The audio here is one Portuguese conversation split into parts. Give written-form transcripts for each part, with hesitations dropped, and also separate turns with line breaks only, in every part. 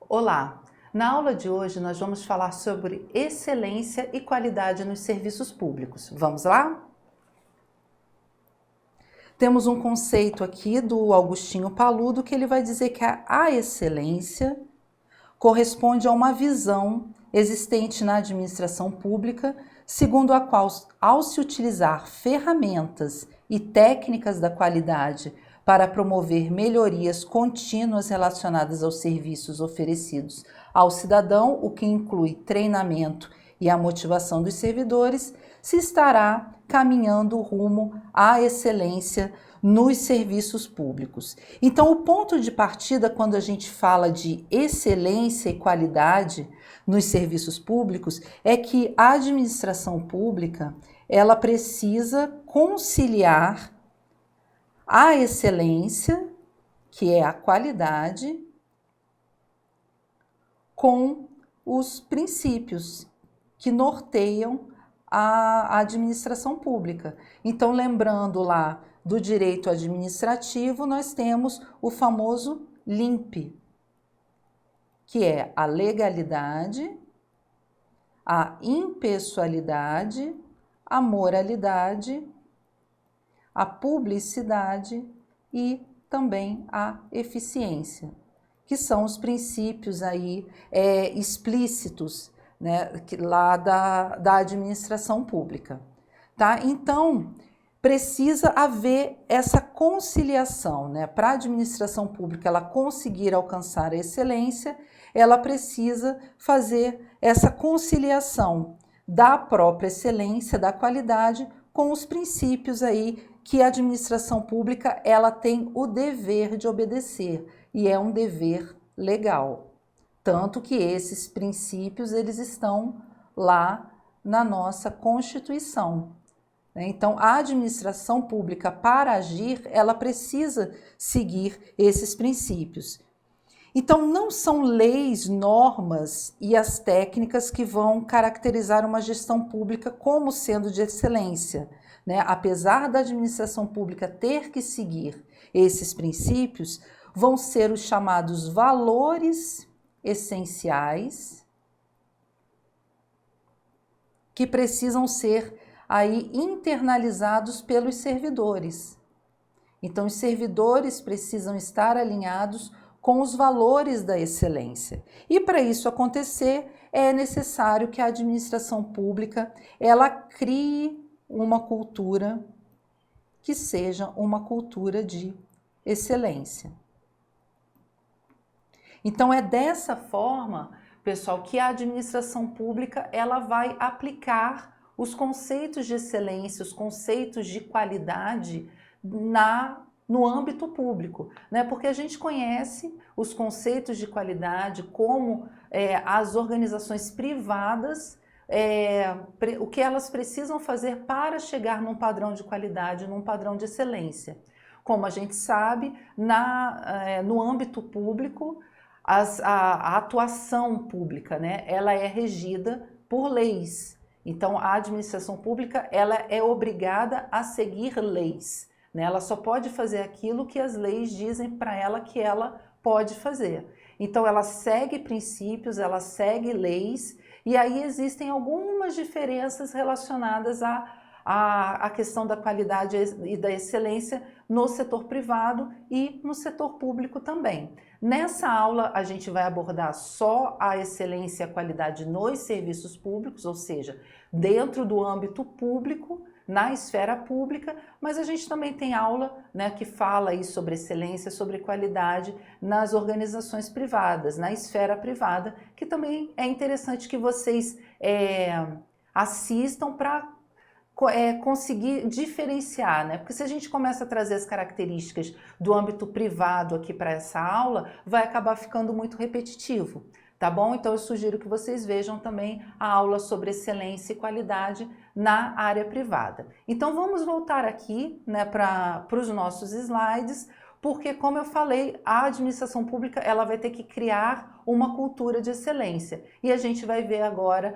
Olá! Na aula de hoje nós vamos falar sobre excelência e qualidade nos serviços públicos. Vamos lá? Temos um conceito aqui do Agostinho Paludo que ele vai dizer que a excelência corresponde a uma visão existente na administração pública, segundo a qual, ao se utilizar ferramentas e técnicas da qualidade para promover melhorias contínuas relacionadas aos serviços oferecidos ao cidadão, o que inclui treinamento e a motivação dos servidores, se estará caminhando rumo à excelência nos serviços públicos. Então, o ponto de partida quando a gente fala de excelência e qualidade nos serviços públicos é que a administração pública, ela precisa conciliar a excelência, que é a qualidade, com os princípios que norteiam a administração pública. Então, lembrando lá do direito administrativo, nós temos o famoso LIMP, que é a legalidade, a impessoalidade, a moralidade, a publicidade e também a eficiência, que são os princípios aí explícitos, né, lá da administração pública, tá? Então, precisa haver essa conciliação, né? Para a administração pública ela conseguir alcançar a excelência, ela precisa fazer essa conciliação da própria excelência, da qualidade, com os princípios aí que a administração pública ela tem o dever de obedecer, e é um dever legal. Tanto que esses princípios eles estão lá na nossa Constituição. Então, a administração pública, para agir, ela precisa seguir esses princípios. Então, não são leis, normas e as técnicas que vão caracterizar uma gestão pública como sendo de excelência, né? Apesar da administração pública ter que seguir esses princípios, vão ser os chamados valores essenciais que precisam ser aí internalizados pelos servidores. Então, os servidores precisam estar alinhados com os valores da excelência. E para isso acontecer, é necessário que a administração pública ela crie uma cultura que seja uma cultura de excelência. Então, é dessa forma, pessoal, que a administração pública ela vai aplicar os conceitos de excelência, os conceitos de qualidade no âmbito público, né? Porque a gente conhece os conceitos de qualidade como as organizações privadas, o que elas precisam fazer para chegar num padrão de qualidade, num padrão de excelência. Como a gente sabe, no âmbito público, a atuação pública, né? Ela é regida por leis. Então, a administração pública ela é obrigada a seguir leis, né? Ela só pode fazer aquilo que as leis dizem para ela que ela pode fazer. Então, ela segue princípios, ela segue leis, e aí existem algumas diferenças relacionadas à questão da qualidade e da excelência no setor privado e no setor público também. Nessa aula, a gente vai abordar só a excelência e a qualidade nos serviços públicos, ou seja, dentro do âmbito público, na esfera pública, mas a gente também tem aula, né, que fala aí sobre excelência, sobre qualidade nas organizações privadas, na esfera privada, que também é interessante que vocês assistam para conseguir diferenciar, né? Porque se a gente começa a trazer as características do âmbito privado aqui para essa aula, vai acabar ficando muito repetitivo, tá bom? Então eu sugiro que vocês vejam também a aula sobre excelência e qualidade na área privada. Então vamos voltar aqui, né, para os nossos slides, porque, como eu falei, a administração pública ela vai ter que criar uma cultura de excelência. E a gente vai ver agora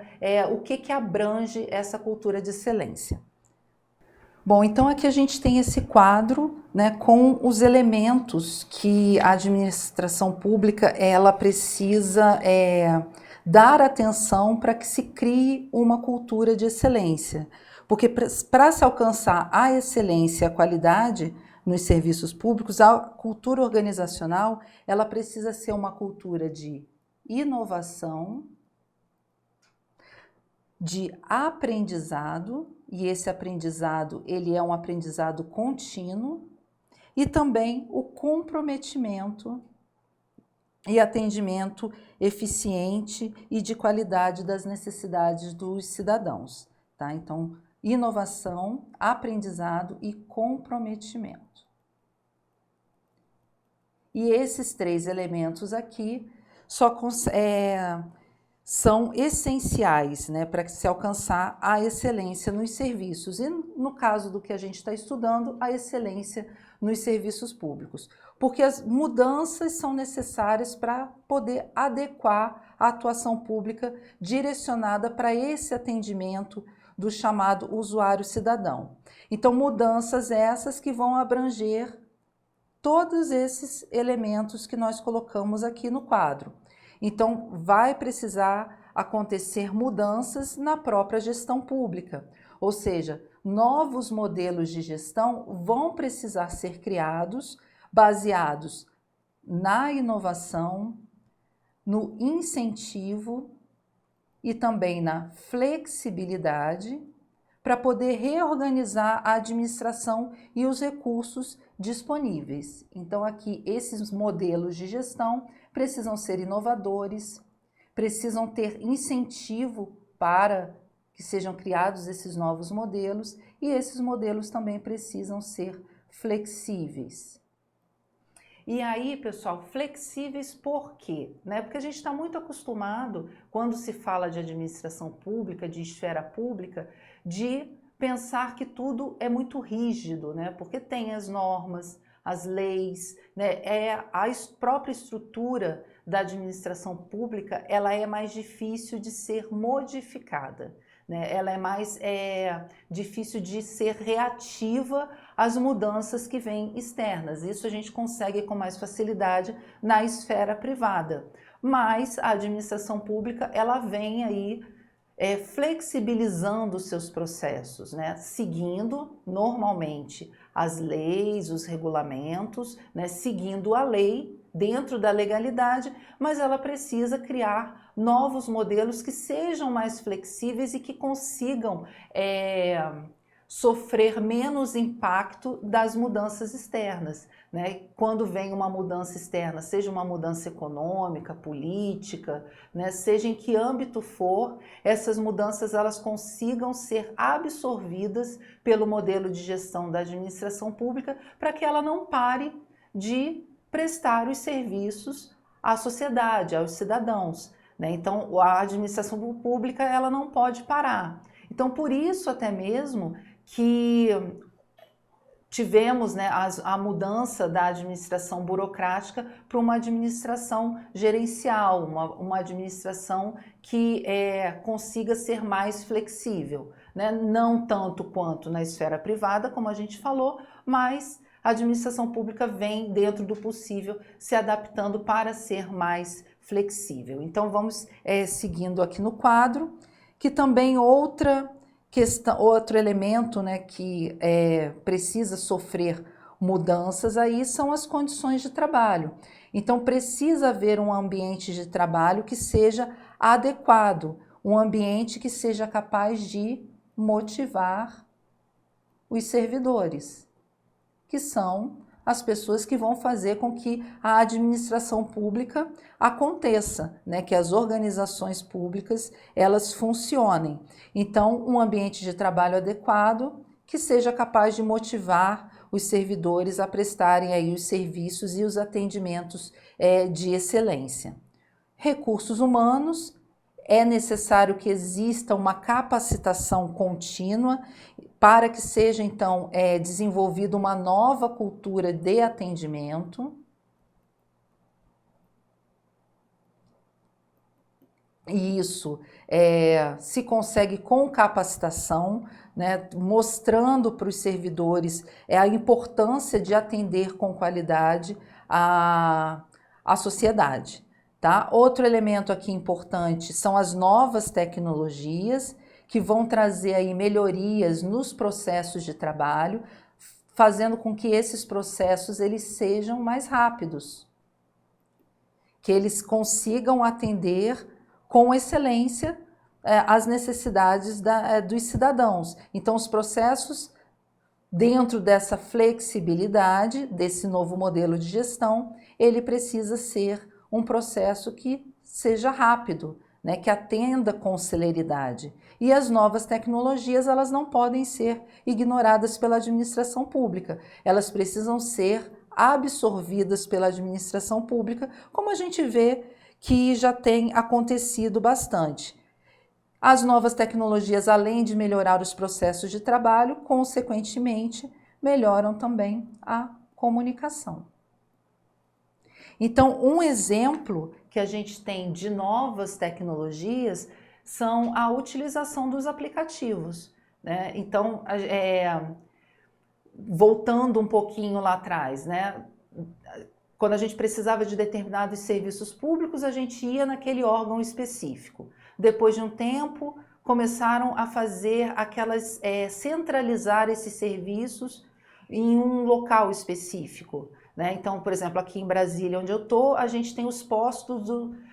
o que abrange essa cultura de excelência. Bom, então aqui a gente tem esse quadro, né, com os elementos que a administração pública ela precisa dar atenção para que se crie uma cultura de excelência. Porque para se alcançar a excelência e a qualidade nos serviços públicos, a cultura organizacional ela precisa ser uma cultura de inovação, de aprendizado, e esse aprendizado ele é um aprendizado contínuo, e também o comprometimento e atendimento eficiente e de qualidade das necessidades dos cidadãos, tá? Então, inovação, aprendizado e comprometimento. E esses três elementos aqui são essenciais, né, para se alcançar a excelência nos serviços. E no caso do que a gente está estudando, a excelência nos serviços públicos. Porque as mudanças são necessárias para poder adequar a atuação pública direcionada para esse atendimento do chamado usuário cidadão. Então, mudanças essas que vão abranger todos esses elementos que nós colocamos aqui no quadro. Então, vai precisar acontecer mudanças na própria gestão pública, ou seja, novos modelos de gestão vão precisar ser criados, baseados na inovação, no incentivo e também na flexibilidade, para poder reorganizar a administração e os recursos disponíveis. Então, aqui, esses modelos de gestão precisam ser inovadores, precisam ter incentivo para que sejam criados esses novos modelos, e esses modelos também precisam ser flexíveis. E aí, pessoal, flexíveis por quê? Porque a gente está muito acostumado, quando se fala de administração pública, de esfera pública, de pensar que tudo é muito rígido, porque tem as normas, as leis, a própria estrutura da administração pública, ela é mais difícil de ser modificada. Ela é mais difícil de ser reativa às mudanças que vêm externas. Isso a gente consegue com mais facilidade na esfera privada. Mas a administração pública, ela vem aí flexibilizando os seus processos, seguindo normalmente as leis, os regulamentos, seguindo a lei dentro da legalidade, mas ela precisa criar novos modelos que sejam mais flexíveis e que consigam sofrer menos impacto das mudanças externas. Quando vem uma mudança externa, seja uma mudança econômica, política, seja em que âmbito for, essas mudanças elas consigam ser absorvidas pelo modelo de gestão da administração pública para que ela não pare de prestar os serviços à sociedade, aos cidadãos. Então, a administração pública ela não pode parar. Então, por isso até mesmo que tivemos a mudança da administração burocrática para uma administração gerencial, uma administração que consiga ser mais flexível. Não tanto quanto na esfera privada, como a gente falou, mas a administração pública vem, dentro do possível, se adaptando para ser mais flexível. Então, vamos seguindo aqui no quadro, que também outro elemento que precisa sofrer mudanças aí são as condições de trabalho. Então, precisa haver um ambiente de trabalho que seja adequado, um ambiente que seja capaz de motivar os servidores, que são as pessoas que vão fazer com que a administração pública aconteça, que as organizações públicas elas funcionem. Então, um ambiente de trabalho adequado que seja capaz de motivar os servidores a prestarem aí os serviços e os atendimentos de excelência. Recursos humanos, é necessário que exista uma capacitação contínua para que seja, então, desenvolvida uma nova cultura de atendimento. E isso se consegue com capacitação, né, mostrando para os servidores a importância de atender com qualidade a sociedade. Tá? Outro elemento aqui importante são as novas tecnologias que vão trazer aí melhorias nos processos de trabalho, fazendo com que esses processos eles sejam mais rápidos, que eles consigam atender com excelência as necessidades dos cidadãos. Então, os processos, dentro dessa flexibilidade, desse novo modelo de gestão, ele precisa ser um processo que seja rápido, né, que atenda com celeridade. E as novas tecnologias, elas não podem ser ignoradas pela administração pública. Elas precisam ser absorvidas pela administração pública, como a gente vê que já tem acontecido bastante. As novas tecnologias, além de melhorar os processos de trabalho, consequentemente, melhoram também a comunicação. Então, um exemplo que a gente tem de novas tecnologias são a utilização dos aplicativos, né? Então, voltando um pouquinho lá atrás, né? Quando a gente precisava de determinados serviços públicos, a gente ia naquele órgão específico. Depois de um tempo, começaram a fazer centralizar esses serviços em um local específico, né? Então, por exemplo, aqui em Brasília, onde eu estou, a gente tem os postos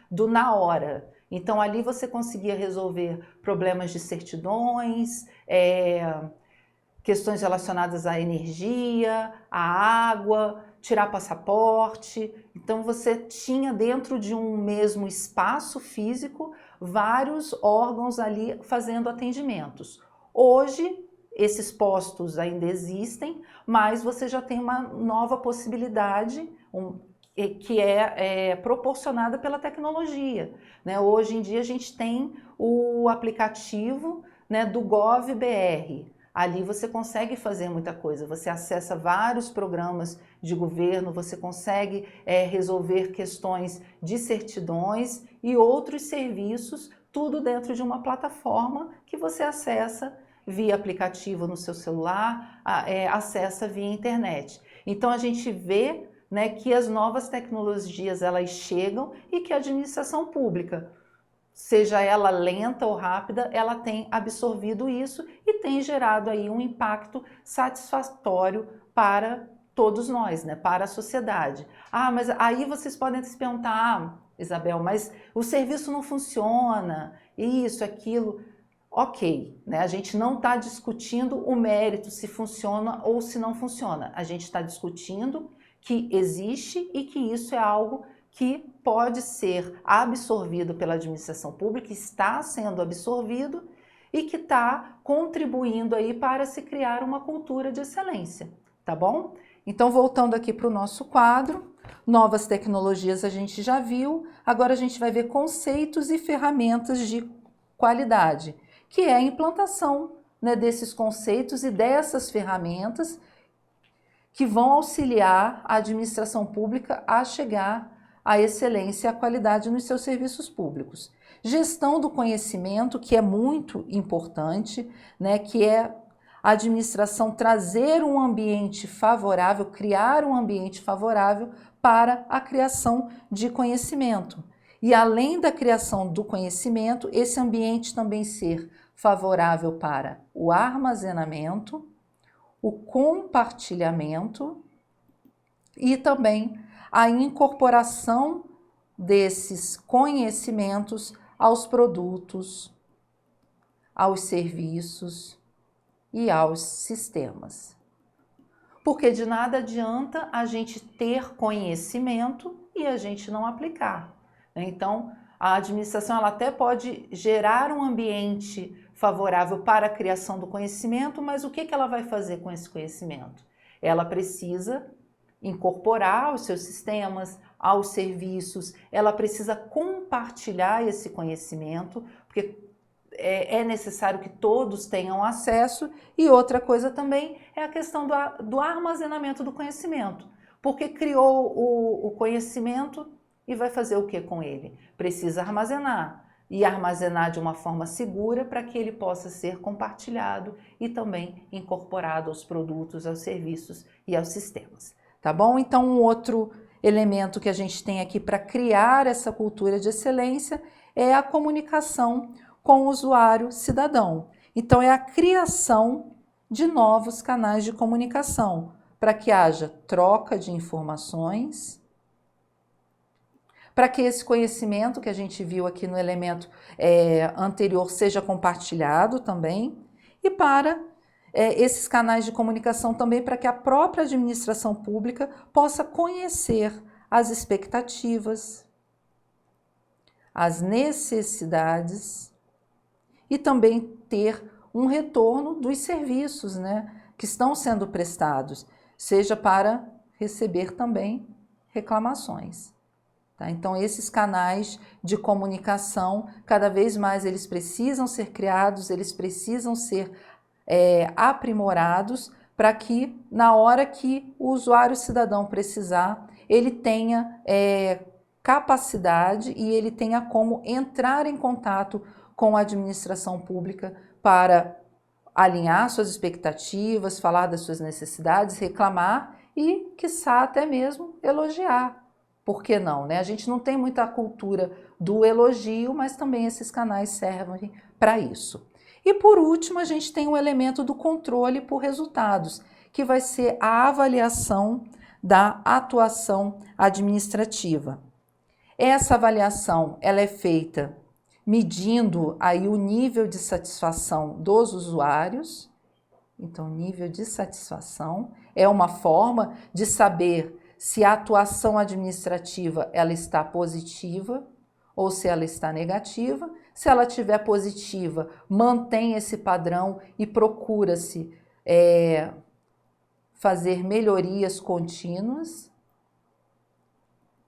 do Na Hora. Então, ali você conseguia resolver problemas de certidões, questões relacionadas à energia, à água, tirar passaporte. Então, você tinha dentro de um mesmo espaço físico vários órgãos ali fazendo atendimentos. Hoje, esses postos ainda existem, mas você já tem uma nova possibilidade que é proporcionada pela tecnologia, né? Hoje em dia a gente tem o aplicativo, né, do GovBR. Ali você consegue fazer muita coisa, você acessa vários programas de governo, você consegue resolver questões de certidões e outros serviços, tudo dentro de uma plataforma que você acessa via aplicativo no seu celular, acessa via internet. Então a gente vê, né, que as novas tecnologias elas chegam e que a administração pública, seja ela lenta ou rápida, ela tem absorvido isso e tem gerado aí um impacto satisfatório para todos nós, né, para a sociedade. Ah, mas aí vocês podem se perguntar, Isabel, mas o serviço não funciona, isso, aquilo. Ok, né? A gente não está discutindo o mérito, se funciona ou se não funciona. A gente está discutindo que existe e que isso é algo que pode ser absorvido pela administração pública, está sendo absorvido e que está contribuindo aí para se criar uma cultura de excelência, tá bom? Então, voltando aqui para o nosso quadro, novas tecnologias a gente já viu, agora a gente vai ver conceitos e ferramentas de qualidade, que é a implantação, né, desses conceitos e dessas ferramentas que vão auxiliar a administração pública a chegar à excelência e à qualidade nos seus serviços públicos. Gestão do conhecimento, que é muito importante, né, que é a administração trazer um ambiente favorável, criar um ambiente favorável para a criação de conhecimento. E além da criação do conhecimento, esse ambiente também ser favorável para o armazenamento, o compartilhamento e também a incorporação desses conhecimentos aos produtos, aos serviços e aos sistemas. Porque de nada adianta a gente ter conhecimento e a gente não aplicar. Então, a administração ela até pode gerar um ambiente favorável para a criação do conhecimento, mas o que ela vai fazer com esse conhecimento? Ela precisa incorporar aos seus sistemas, aos serviços, ela precisa compartilhar esse conhecimento, porque é necessário que todos tenham acesso. E outra coisa também é a questão do armazenamento do conhecimento, porque criou o conhecimento e vai fazer o que com ele? Precisa armazenar. e armazenar de uma forma segura para que ele possa ser compartilhado e também incorporado aos produtos, aos serviços e aos sistemas. Tá bom? Então, um outro elemento que a gente tem aqui para criar essa cultura de excelência é a comunicação com o usuário cidadão. Então, é a criação de novos canais de comunicação para que haja troca de informações, para que esse conhecimento que a gente viu aqui no elemento anterior seja compartilhado também, e para esses canais de comunicação também para que a própria administração pública possa conhecer as expectativas, as necessidades e também ter um retorno dos serviços, né, que estão sendo prestados, seja para receber também reclamações. Tá? Então, esses canais de comunicação, cada vez mais eles precisam ser criados, eles precisam ser aprimorados para que, na hora que o usuário cidadão precisar, ele tenha capacidade e ele tenha como entrar em contato com a administração pública para alinhar suas expectativas, falar das suas necessidades, reclamar e, quiçá, até mesmo elogiar. Por que não, né? A gente não tem muita cultura do elogio, mas também esses canais servem para isso. E por último, a gente tem o elemento do controle por resultados, que vai ser a avaliação da atuação administrativa. Essa avaliação, ela é feita medindo aí o nível de satisfação dos usuários. Então, nível de satisfação é uma forma de saber se a atuação administrativa ela está positiva ou se ela está negativa. Se ela estiver positiva, mantém esse padrão e procura-se fazer melhorias contínuas,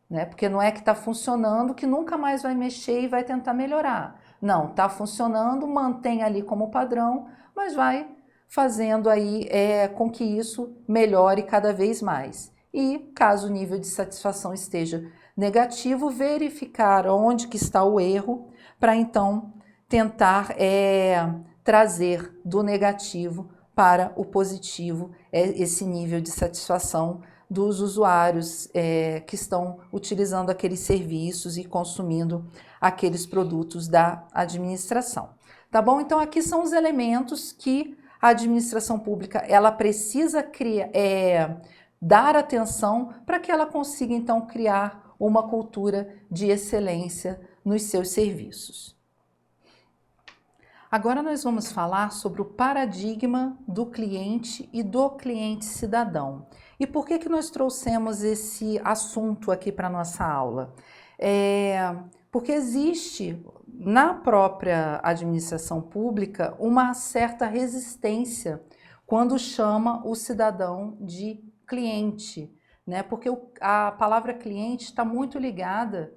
né? Porque não é que está funcionando que nunca mais vai mexer e vai tentar melhorar. Não, está funcionando, mantém ali como padrão, mas vai fazendo aí com que isso melhore cada vez mais. E caso o nível de satisfação esteja negativo, verificar onde que está o erro para então tentar trazer do negativo para o positivo esse nível de satisfação dos usuários que estão utilizando aqueles serviços e consumindo aqueles produtos da administração. Tá bom? Então aqui são os elementos que a administração pública ela precisa dar atenção para que ela consiga então criar uma cultura de excelência nos seus serviços. Agora nós vamos falar sobre o paradigma do cliente e do cliente cidadão. E por que nós trouxemos esse assunto aqui para a nossa aula? Porque existe na própria administração pública uma certa resistência quando chama o cidadão de cliente, né? Porque a palavra cliente está muito ligada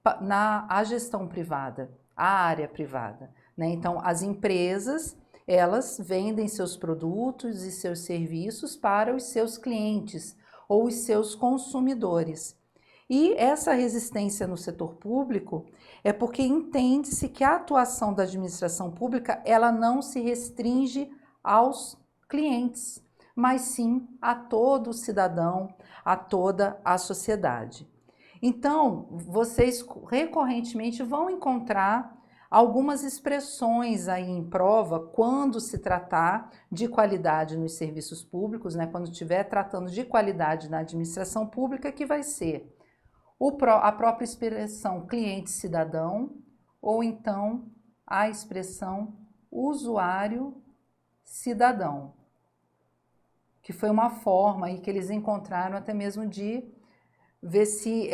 à gestão privada, à área privada, né? Então, as empresas, elas vendem seus produtos e seus serviços para os seus clientes ou os seus consumidores. E essa resistência no setor público é porque entende-se que a atuação da administração pública, ela não se restringe aos clientes, mas sim a todo cidadão, a toda a sociedade. Então, vocês recorrentemente vão encontrar algumas expressões aí em prova quando se tratar de qualidade nos serviços públicos, né? Quando estiver tratando de qualidade na administração pública, que vai ser a própria expressão cliente-cidadão ou então a expressão usuário-cidadão, que foi uma forma aí que eles encontraram até mesmo de ver se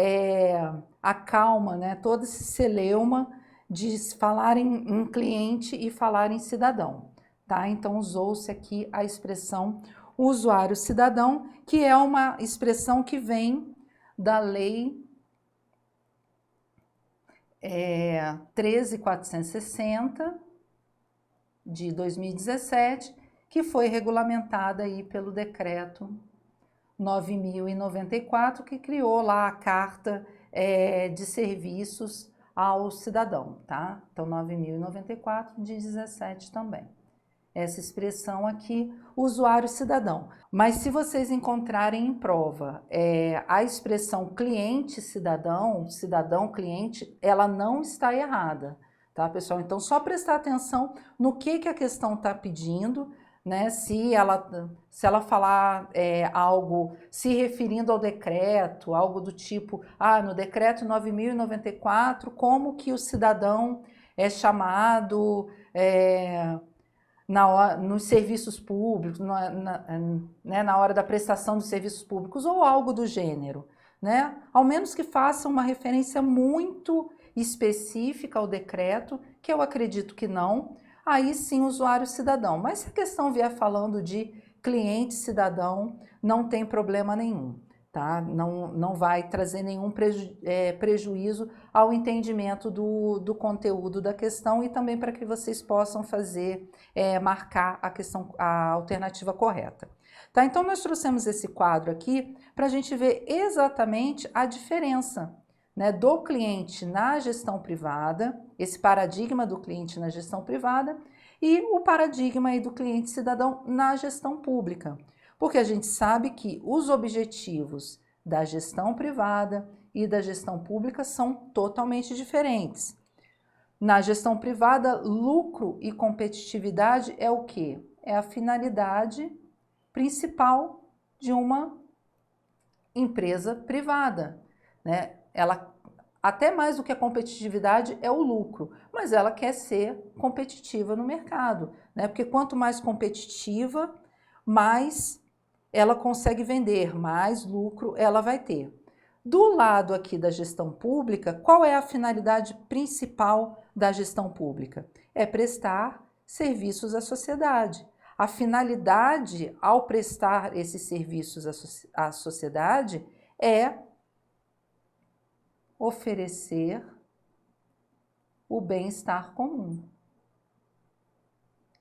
acalma, né, todo esse celeuma de falar em cliente e falar em cidadão, tá? Então usou-se aqui a expressão usuário-cidadão, que é uma expressão que vem da lei 13.460 de 2017, que foi regulamentada aí pelo decreto 9.094, que criou lá a Carta de Serviços ao cidadão, tá? Então, 9.094 de 17 também. Essa expressão aqui, usuário cidadão. Mas se vocês encontrarem em prova a expressão cliente-cidadão, cidadão-cliente, ela não está errada, tá, pessoal? Então, só prestar atenção no que a questão está pedindo, né? Se ela falar algo se referindo ao decreto, algo do tipo, no decreto 9.094, como que o cidadão é chamado nos serviços públicos, na hora da prestação dos serviços públicos, ou algo do gênero, né? Ao menos que faça uma referência muito específica ao decreto, que eu acredito que não, aí sim usuário cidadão. Mas se a questão vier falando de cliente cidadão, não tem problema nenhum, tá? Não vai trazer nenhum prejuízo ao entendimento do conteúdo da questão e também para que vocês possam fazer, marcar a alternativa correta. Tá? Então, nós trouxemos esse quadro aqui para a gente ver exatamente a diferença, né, do cliente na gestão privada, esse paradigma do cliente na gestão privada e o paradigma aí do cliente cidadão na gestão pública. Porque a gente sabe que os objetivos da gestão privada e da gestão pública são totalmente diferentes. Na gestão privada, lucro e competitividade é o quê? É a finalidade principal de uma empresa privada, né? Ela, até mais do que a competitividade, é o lucro, mas ela quer ser competitiva no mercado, né? Porque quanto mais competitiva, mais ela consegue vender, mais lucro ela vai ter. Do lado aqui da gestão pública, qual é a finalidade principal da gestão pública? É prestar serviços à sociedade. A finalidade ao prestar esses serviços à sociedade é oferecer o bem-estar comum.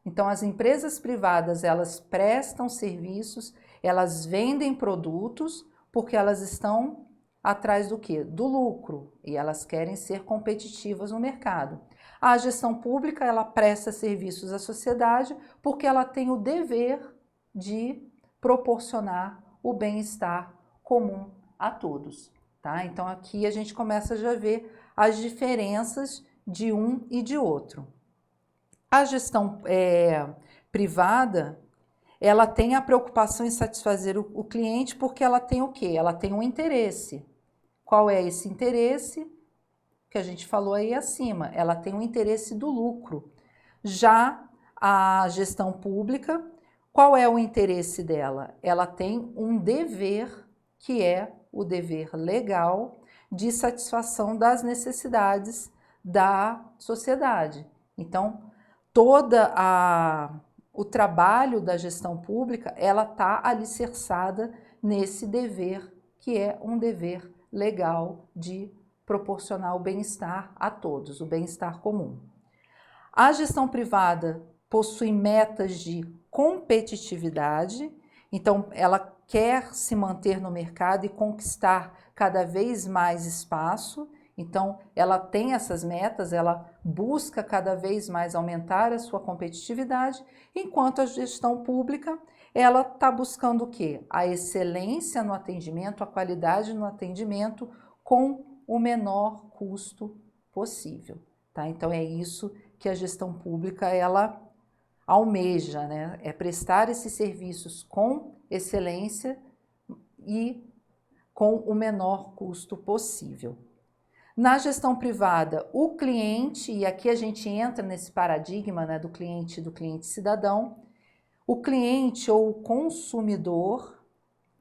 Então, as empresas privadas, elas prestam serviços, elas vendem produtos porque elas estão atrás do quê? Do lucro, e elas querem ser competitivas no mercado. A gestão pública, ela presta serviços à sociedade porque ela tem o dever de proporcionar o bem-estar comum a todos, tá? Então, aqui a gente começa já a ver as diferenças de um e de outro. A gestão privada, ela tem a preocupação em satisfazer o cliente porque ela tem o quê? Ela tem um interesse. Qual é esse interesse? Que a gente falou aí acima, ela tem um interesse do lucro. Já a gestão pública, qual é o interesse dela? Ela tem um dever, que é o dever legal de satisfação das necessidades da sociedade. Então, o trabalho da gestão pública, ela está alicerçada nesse dever, que é um dever legal de proporcionar o bem-estar a todos, o bem-estar comum. A gestão privada possui metas de competitividade, então ela quer se manter no mercado e conquistar cada vez mais espaço, então ela tem essas metas, ela busca cada vez mais aumentar a sua competitividade, enquanto a gestão pública, ela está buscando o quê? A excelência no atendimento, a qualidade no atendimento com o menor custo possível, tá? Então é isso que a gestão pública ela almeja, né? É prestar esses serviços com excelência e com o menor custo possível. Na gestão privada, o cliente, e aqui a gente entra nesse paradigma, né, do cliente cidadão, o cliente ou o consumidor,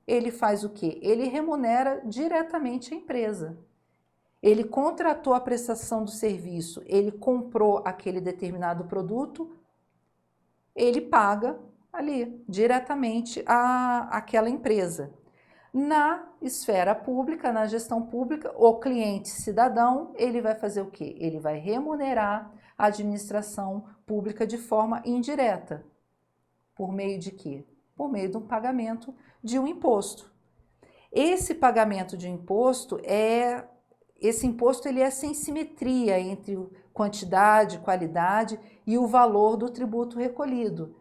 ele faz o quê? Ele remunera diretamente a empresa. Ele contratou a prestação do serviço, ele comprou aquele determinado produto, ele paga ali diretamente àquela empresa. Na esfera pública, na gestão pública, o cliente cidadão, ele vai fazer o quê? Ele vai remunerar a administração pública de forma indireta. Por meio de quê? Por meio de um pagamento de um imposto. Esse pagamento de imposto esse imposto ele é sem simetria entre quantidade, qualidade e o valor do tributo recolhido,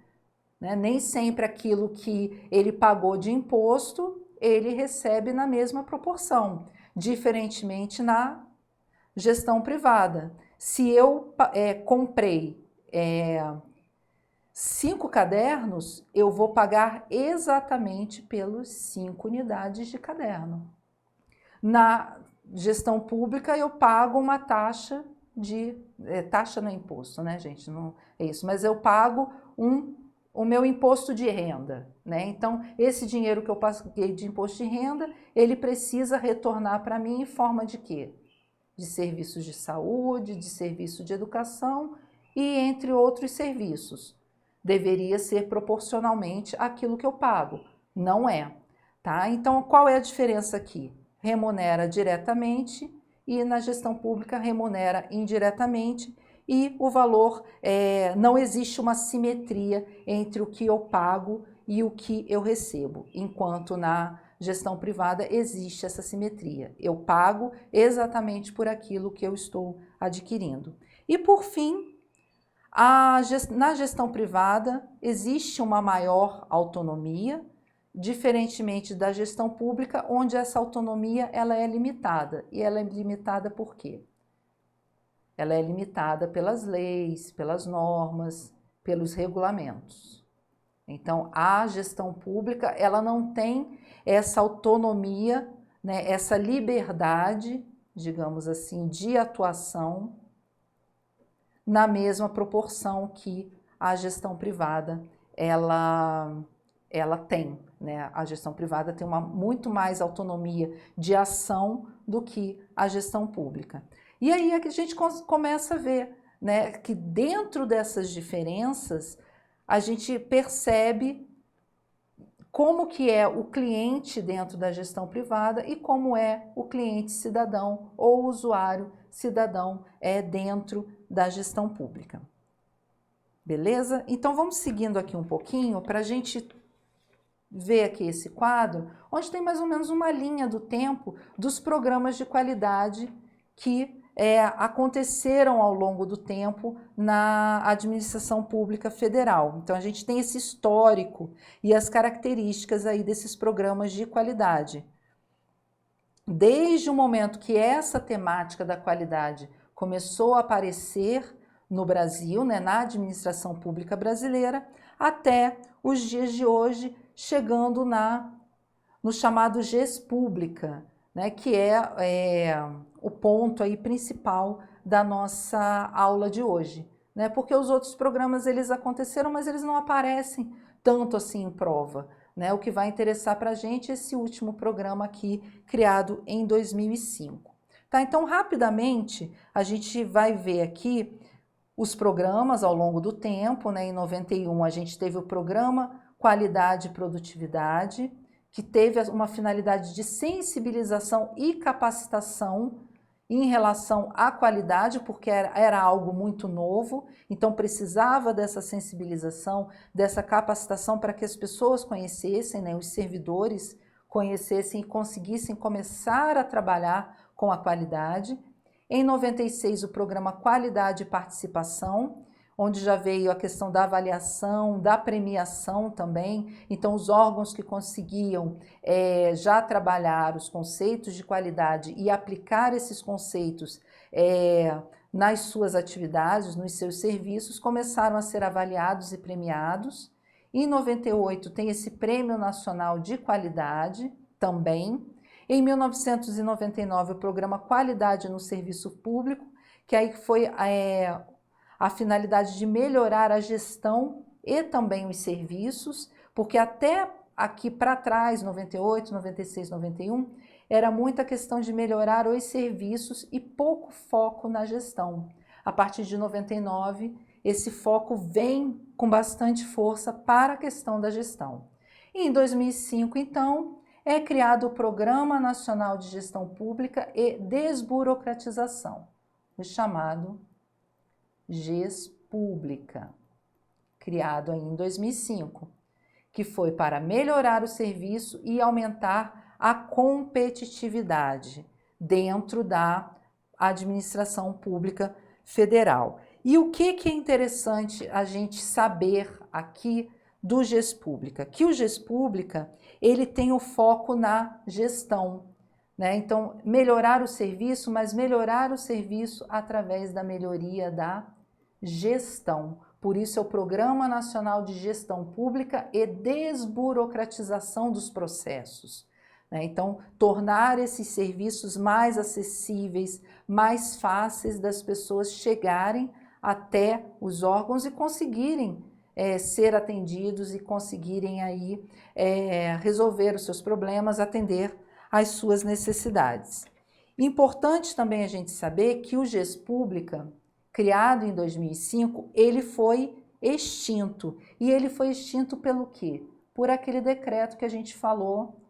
né? Nem sempre aquilo que ele pagou de imposto, ele recebe na mesma proporção, diferentemente na gestão privada. Se eu comprei 5 cadernos, eu vou pagar exatamente pelos 5 unidades de caderno. Na gestão pública, eu pago uma taxa de... taxa não é imposto, né, gente? Não é isso. Mas eu pago o meu imposto de renda, né? Então, esse dinheiro que eu paguei de imposto de renda, ele precisa retornar para mim em forma de quê? De serviços de saúde, de serviço de educação e entre outros serviços. Deveria ser proporcionalmente àquilo que eu pago. Não é, tá? Então, qual é a diferença aqui? Remunera diretamente e na gestão pública remunera indiretamente e o valor, não existe uma simetria entre o que eu pago e o que eu recebo, enquanto na gestão privada existe essa simetria. Eu pago exatamente por aquilo que eu estou adquirindo. E por fim, na gestão privada existe uma maior autonomia, diferentemente da gestão pública, onde essa autonomia ela é limitada. E ela é limitada por quê? Ela é limitada pelas leis, pelas normas, pelos regulamentos. Então, a gestão pública ela não tem essa autonomia, né, essa liberdade, digamos assim, de atuação na mesma proporção que a gestão privada ela tem, né? A gestão privada tem muito mais autonomia de ação do que a gestão pública. E aí é que a gente começa a ver, né, que dentro dessas diferenças a gente percebe como que é o cliente dentro da gestão privada e como é o cliente cidadão ou usuário cidadão dentro da gestão pública. Beleza? Então vamos seguindo aqui um pouquinho para a gente ver aqui esse quadro, onde tem mais ou menos uma linha do tempo dos programas de qualidade que aconteceram ao longo do tempo na administração pública federal. Então a gente tem esse histórico e as características aí desses programas de qualidade. Desde o momento que essa temática da qualidade começou a aparecer no Brasil, né, na administração pública brasileira, até os dias de hoje, chegando no chamado GES-Pública, né, que é o ponto aí principal da nossa aula de hoje, né, porque os outros programas eles aconteceram, mas eles não aparecem tanto assim em prova, né, o que vai interessar para a gente é esse último programa aqui, criado em 2005. Tá, então, rapidamente, a gente vai ver aqui os programas ao longo do tempo, né, em 91 a gente teve o programa Qualidade e Produtividade, que teve uma finalidade de sensibilização e capacitação em relação à qualidade, porque era algo muito novo, então precisava dessa sensibilização, dessa capacitação para que as pessoas conhecessem, né, os servidores conhecessem e conseguissem começar a trabalhar com a qualidade. Em 96, o programa Qualidade e Participação, onde já veio a questão da avaliação, da premiação também. Então, os órgãos que conseguiam já trabalhar os conceitos de qualidade e aplicar esses conceitos nas suas atividades, nos seus serviços, começaram a ser avaliados e premiados. Em 98, tem esse Prêmio Nacional de Qualidade também. Em 1999, o programa Qualidade no Serviço Público, que aí foi a finalidade de melhorar a gestão e também os serviços, porque até aqui para trás, 98, 96, 91, era muita questão de melhorar os serviços e pouco foco na gestão. A partir de 99, esse foco vem com bastante força para a questão da gestão. E em 2005, então, é criado o Programa Nacional de Gestão Pública e Desburocratização, o chamado GES-Pública, criado em 2005, que foi para melhorar o serviço e aumentar a competitividade, dentro da administração pública federal. E o que é interessante a gente saber aqui do GES-Pública? Que o GES-Pública, ele tem o foco na gestão, né? Então, melhorar o serviço, mas melhorar o serviço através da melhoria da gestão. Por isso é o Programa Nacional de Gestão Pública e Desburocratização dos Processos. Então, tornar esses serviços mais acessíveis, mais fáceis das pessoas chegarem até os órgãos e conseguirem ser atendidos e conseguirem aí resolver os seus problemas, atender às suas necessidades. Importante também a gente saber que o GES-Pública, criado em 2005, ele foi extinto. E ele foi extinto pelo quê? Por aquele decreto que a gente falou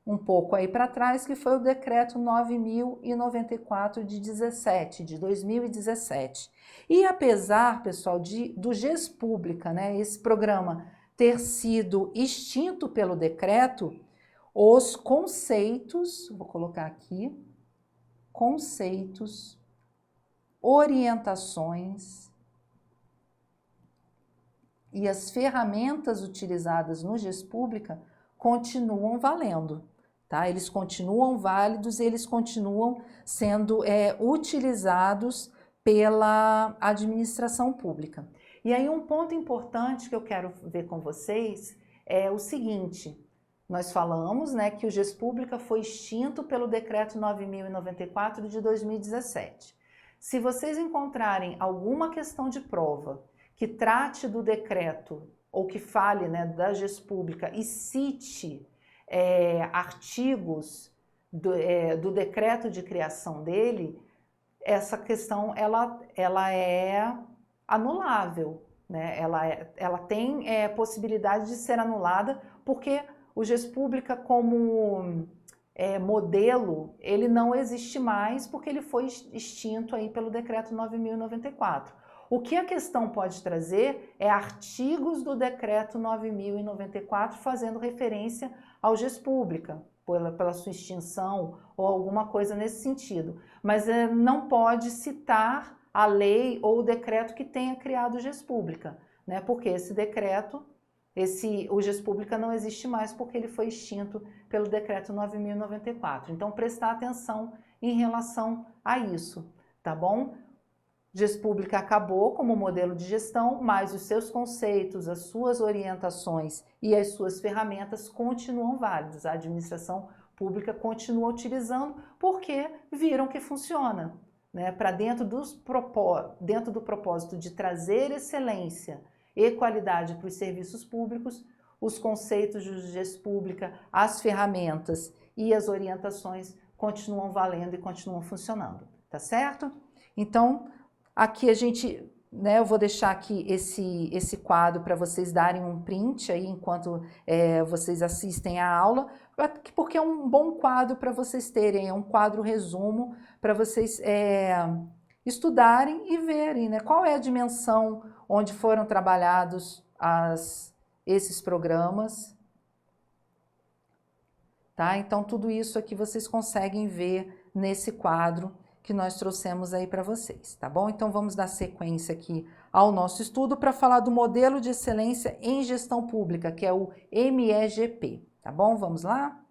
um pouco aí para trás, que foi o decreto 9.094 de 2017. E apesar, pessoal, do GES-Pública, né, esse programa ter sido extinto pelo decreto, os conceitos, vou colocar aqui, conceitos, orientações e as ferramentas utilizadas no GES-Pública continuam valendo. Tá? Eles continuam válidos, eles continuam sendo utilizados pela administração pública. E aí um ponto importante que eu quero ver com vocês é o seguinte: nós falamos, né, que o GES-Pública foi extinto pelo decreto 9.094 de 2017. Se vocês encontrarem alguma questão de prova que trate do decreto ou que fale, né, da GES-Pública e cite artigos do decreto de criação dele, essa questão ela é anulável, né? Ela tem possibilidade de ser anulada, porque o GES-Pública como modelo, ele não existe mais, porque ele foi extinto aí pelo decreto 9.094. O que a questão pode trazer é artigos do decreto 9.094 fazendo referência ao GES-Pública, pela sua extinção ou alguma coisa nesse sentido. Mas não pode citar a lei ou o decreto que tenha criado o GES-Pública, né? Porque esse decreto, o GES-Pública não existe mais porque ele foi extinto pelo decreto 9.094. Então, prestar atenção em relação a isso, tá bom? GES-Pública acabou como modelo de gestão, mas os seus conceitos, as suas orientações e as suas ferramentas continuam válidas. A administração pública continua utilizando porque viram que funciona, né? Para dentro do propósito de trazer excelência e qualidade para os serviços públicos, os conceitos de GES-Pública, as ferramentas e as orientações continuam valendo e continuam funcionando, tá certo? Então, aqui a gente, né, eu vou deixar aqui esse quadro para vocês darem um print aí enquanto vocês assistem a aula, porque é um bom quadro para vocês terem, é um quadro resumo para vocês estudarem e verem, né, qual é a dimensão onde foram trabalhados esses programas. Tá? Então, tudo isso aqui vocês conseguem ver nesse quadro que nós trouxemos aí para vocês, tá bom? Então, vamos dar sequência aqui ao nosso estudo para falar do modelo de excelência em gestão pública, que é o MEGP, tá bom? Vamos lá?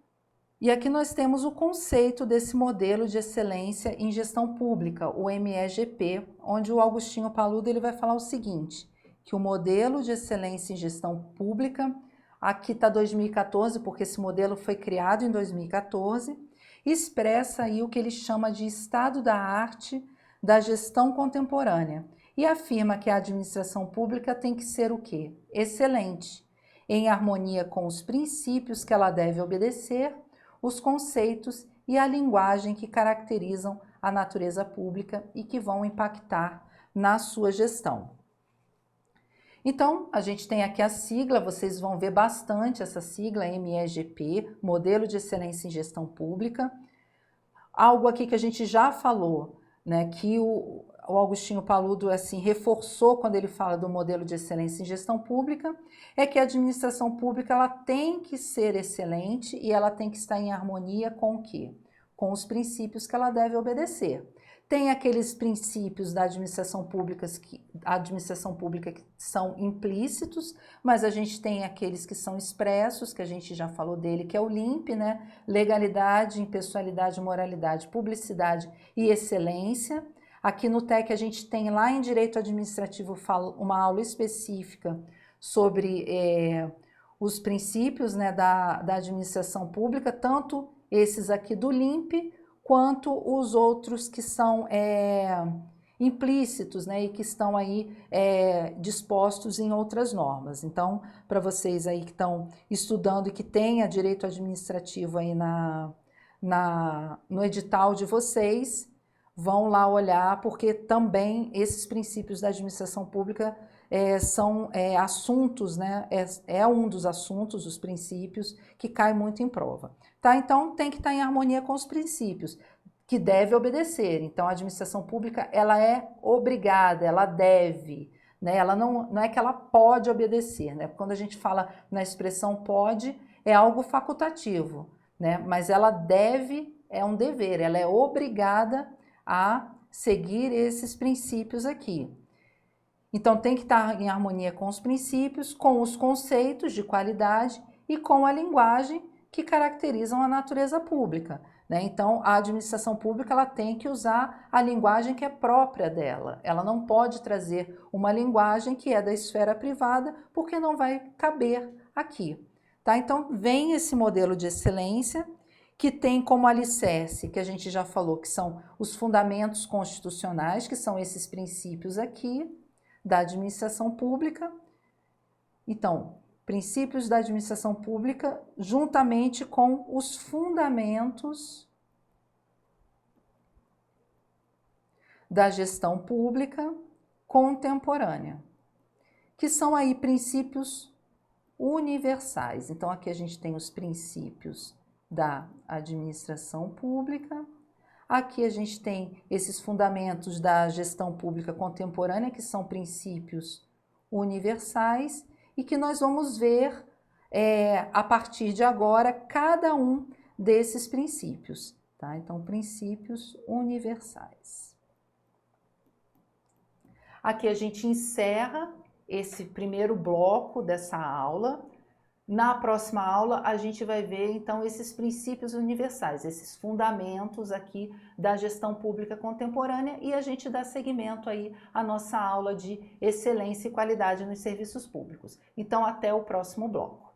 E aqui nós temos o conceito desse modelo de excelência em gestão pública, o MEGP, onde o Augustinho Paludo ele vai falar o seguinte, que o modelo de excelência em gestão pública, aqui está 2014, porque esse modelo foi criado em 2014, expressa aí o que ele chama de estado da arte da gestão contemporânea e afirma que a administração pública tem que ser o quê? Excelente, em harmonia com os princípios que ela deve obedecer, os conceitos e a linguagem que caracterizam a natureza pública e que vão impactar na sua gestão. Então, a gente tem aqui a sigla, vocês vão ver bastante essa sigla, MEGP, Modelo de Excelência em Gestão Pública. Algo aqui que a gente já falou, né, que o Augustinho Paludo assim, reforçou quando ele fala do modelo de excelência em gestão pública, é que a administração pública ela tem que ser excelente e ela tem que estar em harmonia com o quê? com os princípios que ela deve obedecer. Tem aqueles princípios da administração pública que são implícitos, mas a gente tem aqueles que são expressos, que a gente já falou dele, que é o LIMP, né? Legalidade, impessoalidade, moralidade, publicidade e excelência. Aqui no TEC a gente tem lá em Direito Administrativo uma aula específica sobre os princípios, né, da administração pública, tanto esses aqui do LIMP, quanto os outros que são implícitos, né, e que estão aí dispostos em outras normas. Então, para vocês aí que estão estudando e que tenha direito administrativo aí no edital de vocês, vão lá olhar, porque também esses princípios da administração pública são assuntos, né, é um dos assuntos, os princípios, que cai muito em prova. Tá? Então, tem que estar em harmonia com os princípios, que deve obedecer. Então, a administração pública, ela é obrigada, ela deve, né? Ela não é que ela pode obedecer, né? Quando a gente fala na expressão pode, é algo facultativo, né? Mas ela deve, é um dever, ela é obrigada a seguir esses princípios aqui. Então, tem que estar em harmonia com os princípios, com os conceitos de qualidade e com a linguagem que caracterizam a natureza pública, né? Então, a administração pública ela tem que usar a linguagem que é própria dela. Ela não pode trazer uma linguagem que é da esfera privada, porque não vai caber aqui. Tá? Então, vem esse modelo de excelência, que tem como alicerce, que a gente já falou, que são os fundamentos constitucionais, que são esses princípios aqui da administração pública. Então, princípios da administração pública, juntamente com os fundamentos da gestão pública contemporânea, que são aí princípios universais. Então, aqui a gente tem os princípios da administração pública, aqui a gente tem esses fundamentos da gestão pública contemporânea, que são princípios universais, e que nós vamos ver a partir de agora cada um desses princípios. Tá? Então, princípios universais. Aqui a gente encerra esse primeiro bloco dessa aula. Na próxima aula a gente vai ver então esses princípios universais, esses fundamentos aqui da gestão pública contemporânea, e a gente dá seguimento aí à nossa aula de excelência e qualidade nos serviços públicos. Então, até o próximo bloco.